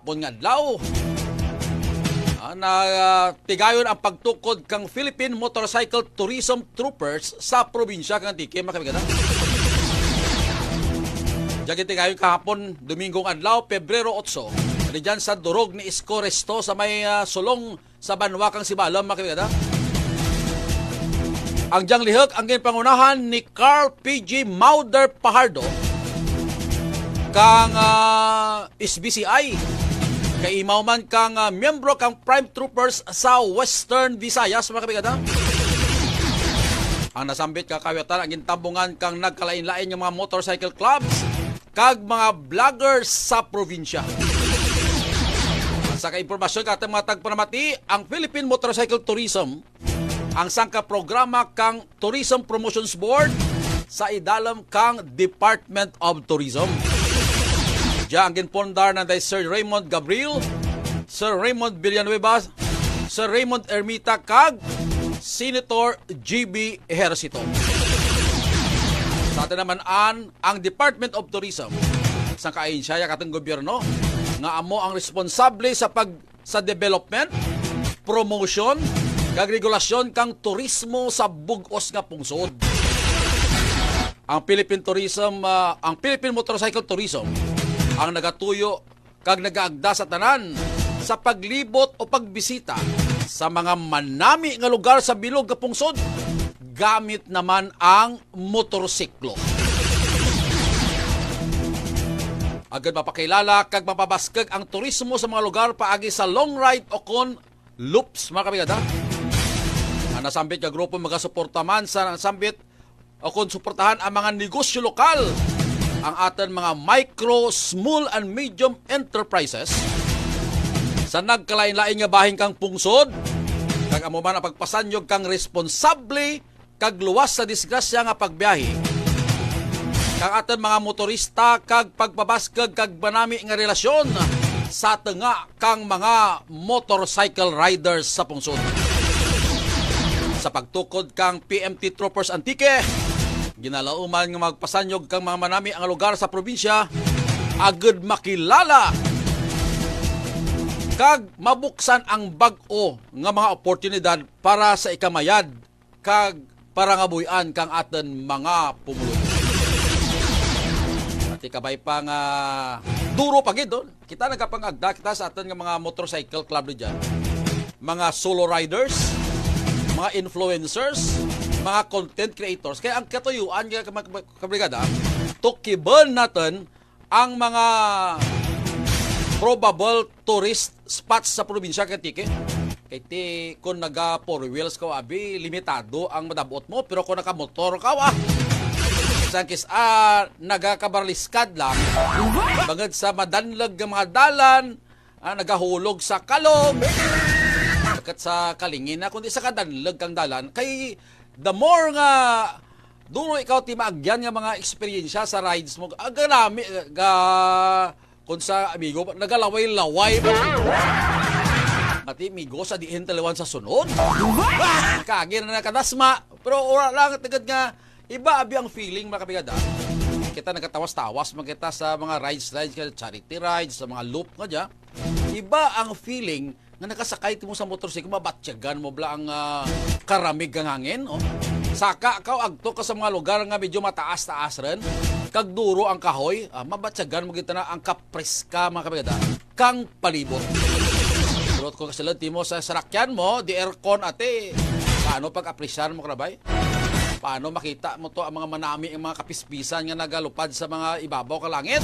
kahapon nga adlaw. Na tigayon ang pagtukod kang Philippine Motorcycle Tourism Troopers sa probinsya kang Antique, mga kabigatan. Diyan tigayon kahapon, Domingong adlaw, Pebrero 8. Diyan sa durog ni Isko Resto sa may sulong sa Banwa kang Sibalam, mga kabigatan. Ang diyang lihok ang ginpangunahan ni Carl P.G. Mauder Pajardo kang SBCI. Kaimaw man kang miyembro kang Prime Troopers sa Western Visayas, mga kabigatan. Ang nasambit kakawatan ang gintambungan kang nagkalain-lain ng mga motorcycle clubs kag mga vloggers sa probinsya. Sa kaimpormasyon katong mga tagpanamati, ang Philippine Motorcycle Tourism ang sangka programa kang Tourism Promotions Board sa idalam kang Department of Tourism. Diyan ang ginpondar ng Sir Raymond Gabriel, Sir Raymond Villanueva, Sir Raymond Ermita kag Senator GB Ejercito. Sa atin naman ang Department of Tourism sa kaayinsaya katong gobyerno nga amo ang responsable sa development, promotion, kag regulasyon kang turismo sa bug-os nga pungsod. Ang Philippine Motorcycle Tourism ang nagatuyo kag nagaagda sa tanan sa paglibot o pagbisita sa mga manami nga lugar sa bilog nga pungsod gamit naman ang motorsiklo. Agad mapakilala kag mapabaskag ang turismo sa mga lugar paagi sa long ride o kon loops, mga kabigatan. Ang nasambit ka grupo magasuporta man sa nasambit o kung suportahan ang mga negosyo lokal, ang atin mga micro, small and medium enterprises sa nagkalain-lain nga bahin kang pungsod, kag amo man ang pagpasanyog kang responsable kag luwas sa disgrasya nga pagbiyahe, kag atin mga motorista kag pagpabaskag kag banami nga relasyon sa tenga kang mga motorcycle riders sa pungsod. Sa pagtukod kang PMT Troopers Antique, ginalauman nga magpasanyog kang mga manami ang lugar sa probinsya, agad makilala kag mabuksan ang bag-o nga mga oportunidad para sa ikamayad kag para nga buyan kang aton mga pumuluyo. At ikabay pa nga duro pagid doon. Kita nagkapangagda kita sa aton nga mga motorcycle club diyan. Mga solo riders, mga influencers, mga content creators. Kaya ang katuyuan nga kabrigada, tukiban natin ang mga probable tourist spots sa probinsya Antique. Kaya kung naga 4 wheels ka, abi, limitado ang madabot mo. Pero kung naka-motor ka, sangkis nagakabarliskad lang, bangad sa madanlag ng mga dalan, nagahulog sa kalog, kat sa kalingin na kundi sa kadanlag kang dalan kay the more nga duro ikaw ti maagyan nga mga eksperyensya sa rides mo agarami kun sa amigo nagalaway-laway ati amigo sa diin talawan sa sunod kagir na kadasma pero ora lang tegad nga iba abi ang feeling mga kabigada. Kita nagkatawas-tawas magkita sa mga rides charity rides sa mga loop nga dya. Iba ang feeling nga nakasakay mo sa motorsiklo, mabatsyagan mo bla ang karamig ng hangin. Oh. Saka ka agto ka sa mga lugar nga medyo mataas-taas rin. Kag duro ang kahoy, mabatsyagan mo kita na ang kapreska mga kabigada. Kang palibot. Pero kung kasilad mo sa sarakyan mo, di aircon ate, paano pag-apresyar mo karabay? Paano makita mo to ang mga manami, ang mga kapispisan nga nagalupad sa mga ibabaw ka langit?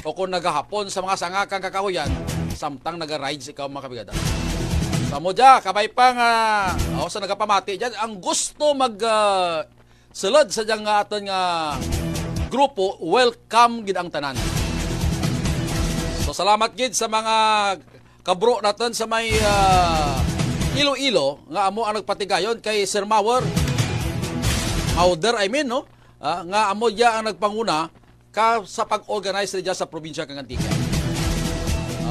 O kung nagahapon sa mga sanga kang kakahuyan, samtang naga-rides ikaw mga kabigada. Tamo dya, kabay pa nga, sa nagapamati dyan, ang gusto sulod sa dyan nga aton nga grupo, welcome gid ang tanan. So salamat gid sa mga kabro natin sa may Iloilo, nga amo ang nagpatigayon kay Sir Mauder, no? Nga amo dya ang nagpanguna sa pag-organize dyan sa probinsya kang Antique.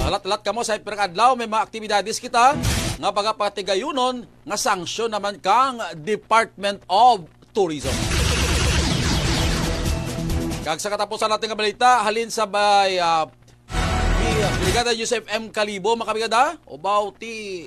Lat-lat ka mo sa Hiperkadlaw, may mga aktibidades kita nga pagapatigayunon nga sanksyon naman kang Department of Tourism. Kag sa katapusan natin nga balita, halin sa Brigada Joseph M. Calibo, makabigada, ubaw ti